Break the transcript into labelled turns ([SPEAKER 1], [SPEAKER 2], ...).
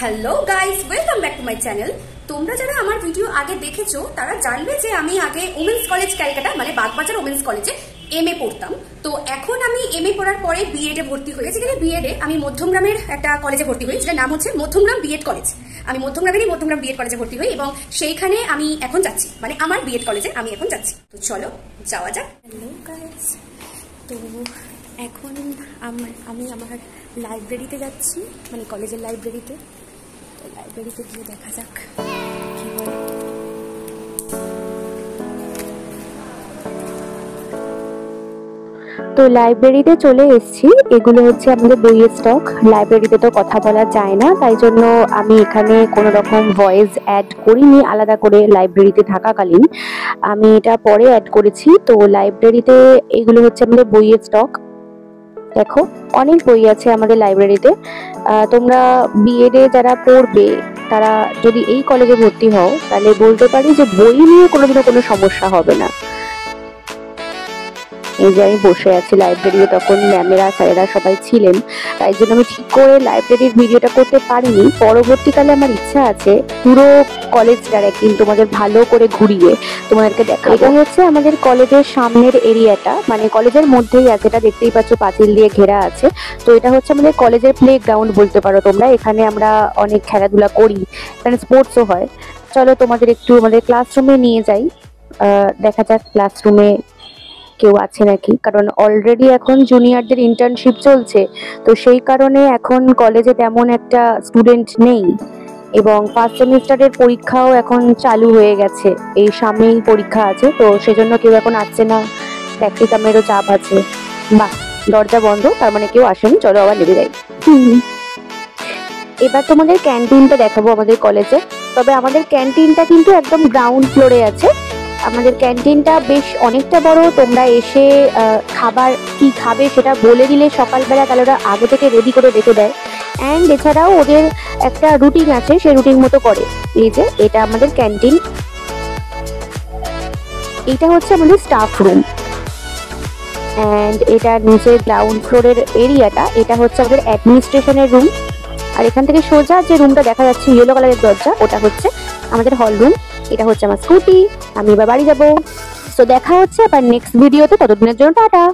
[SPEAKER 1] Hello guys, welcome back to my channel. তোমরা যারা আমার ভিডিও আগে দেখেছো তারা জানবে যে আমি আগে ওমেন্স কলেজ ক্যালকাটা মানে বাগবাজার ওমেন্স কলেজে এমএ পড়তাম। তো এখন আমি এমএ পড়ার পরে বিএড এ ভর্তি হয়েছি। যেখানে বিএড এ আমি মধ্যমগ্রামের একটা কলেজে ভর্তি হই, যেটার নাম হচ্ছে মধ্যমগ্রাম বিএড কলেজ। আমি মধ্যমগ্রাম বিএড কলেজে ভর্তি হই এবং সেইখানে আমি এখন যাচ্ছি, মানে আমার বিএড কলেজে আমি এখন যাচ্ছি। তো চলো যাওয়া যাক। হ্যালো গাইস, তো এখন আমি আমার লাইব্রেরিতে যাচ্ছি, মানে কলেজের লাইব্রেরিতে। তো লাইব্রেরিতে গিয়ে দেখা যাক কি হয়।
[SPEAKER 2] তো লাইব্রেরিতে চলে এসেছি। এগুলো হচ্ছে আমাদের বইয়ের স্টক। লাইব্রেরিতে তো কথা বলা যায় না, তাই জন্য আমি এখানে কোনো রকম ভয়েস অ্যাড করিনি আলাদা করে। লাইব্রেরিতে থাকাকালীন আমি এটা পরে অ্যাড করেছি। তো লাইব্রেরিতে এগুলো হচ্ছে আমাদের বইয়ের স্টক। দেখো অনেক বই আছে আমাদের লাইব্রেরিতে। তোমরা বিএড এ যারা পড়বে তারা যদি এই কলেজে ভর্তি হও তাহলে বলতে পারি যে বই নিয়ে কোনোদিনও কোনো সমস্যা হবে না। এই যে আমি বসে আছি লাইব্রেরিতে, তখন ম্যামেরা স্যারেরা সবাই ছিলেন, তাই জন্য আমি ঠিক করে লাইব্রেরির ভিডিওটা করতে পারিনি। পরবর্তীকালে আমার ইচ্ছা আছে পুরো কলেজটার একদিন তোমাদের ভালো করে ঘুরিয়ে তোমাদেরকে দেখাবো। এটা হচ্ছে আমাদের কলেজের সামনের এরিয়াটা, মানে কলেজের মধ্যেই আছে, এটা দেখতেই পাচ্ছ পাঁচিল দিয়ে ঘেরা আছে। তো এটা হচ্ছে আমাদের কলেজের প্লে গ্রাউন্ড বলতে পারো তোমরা। এখানে আমরা অনেক খেলাধুলা করি, এখানে স্পোর্টসও হয়। চলো তোমাদের একটু আমাদের ক্লাসরুমে নিয়ে যাই, দেখা যাক ক্লাসরুমে কেউ আছে নাকি। কারণ অলরেডি এখন জুনিয়রদের ইন্টার্নশিপ চলছে, তো সেই কারণে এখন কলেজে তেমন একটা স্টুডেন্ট নেই এবং ফার্স্ট সেমিস্টারের পরীক্ষাও এখন চালু হয়ে গেছে। এই সামনেই পরীক্ষা আছে, তো সেজন্য কেউ এখন আসছে না, প্র্যাকটিকামেরও চাপ আছে। বাহ, দরজা বন্ধ, তার মানে কেউ আসেনি। চলো আবার নেমে যাই। এবার তোমাদের ক্যান্টিনটা দেখাবো আমাদের কলেজে। তবে আমাদের ক্যান্টিনটা কিন্তু একদম গ্রাউন্ড ফ্লোরে আছে। আমাদের ক্যান্টিনটা বেশ অনেকটা বড়। তোমরা এসে খাবার কি খাবে সেটা বলে দিলে সকালবেলা, তাহলে ওরা আগে থেকে রেডি করে রেখে দেয়। অ্যান্ড এছাড়াও ওদের একটা রুটিন আছে, সেই রুটিন মতো করে। এই যে এটা আমাদের ক্যান্টিন, এটা হচ্ছে আমাদের স্টাফ রুম। অ্যান্ড এটা নিচে গ্রাউন্ড ফ্লোরের এরিয়াটা, এটা হচ্ছে আমাদের অ্যাডমিনিস্ট্রেশনের রুম। আর এখান থেকে সোজা যে রুমটা দেখা যাচ্ছে ইয়েলো কালারের দরজা, ওটা হচ্ছে আমাদের হল রুম। এটা হচ্ছে আমার স্কুটি, আমি এবার বাড়ি যাবো। তো দেখা হচ্ছে আবার নেক্সট ভিডিওতে, ততদিনের জন্য টাটা।